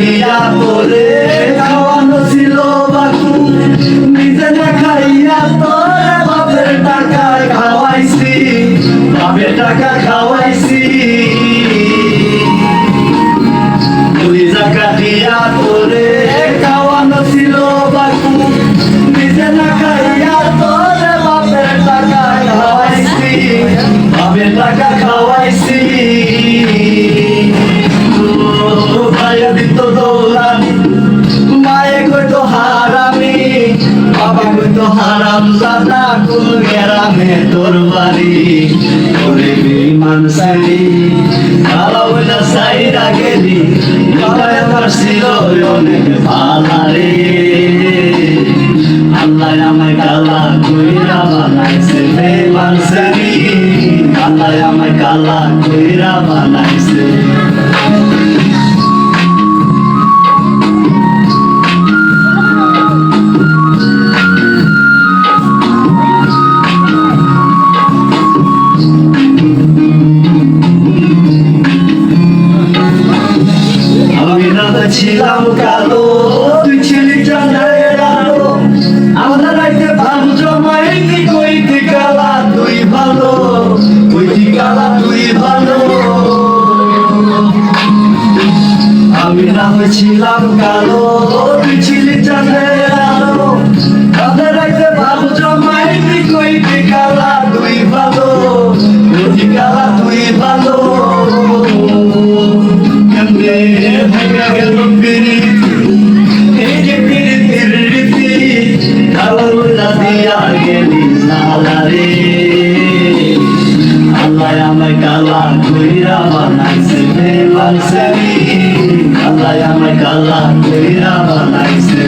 দিয়া তোরে খাওয়ানো ছিল বাকু, নিজে না খাইয়া তোরে বাপের টাকা খাওয়াইছি, বাপের টাকা খাওয়াইছি। তুই জায়গা দিয়া তোরে খাওয়ানো ছিল বাকু, নিজে না খাইয়া তোরে বাপের টাকা খাওয়াইছি, বাপের টাকা খাওয়াইছি। ভাইয়া দিত দৌড়ানি, মায়ে কইতো হারামি, বাবা কইতো হারাম দাদা, কোন গ্রামে তোর বাড়ি? ওরে বেঈমান সাইরি কালা বইলা সাইরা গেলি, বাবা আমার ছিল অনেক ভালা রে। আল্লাহ আমায় কালা কইরা বানাইছে বেঈমান সাইরি, আল্লাহ আমায় কালা কইরা বানাইছে। ছিলাম কালো, তুই ছিলি চাঁদের আলো, আমরা রাইতে ভালো জমাইতি, কইতি কালা তুই ভালো, কইতি কালা তুই ভালো। আমি না হয়েছিলাম কালো, তুই ছিলি চাঁদের আলো, আমরা রাইতে ভালো জমাইতি, কইতি কালা তুই ভালো, কইতি কালা তুই ভালো। ভেঙে গেল পিরিতি, এই যে পিরিতির রীতি, কালা দিয়া গেলি নালা রে। আল্লাহ আমায় কালা কইরা বানাইছে বেঈমান সাইরি, আল্লাহ আমায় কালা কইরা বানাইছে।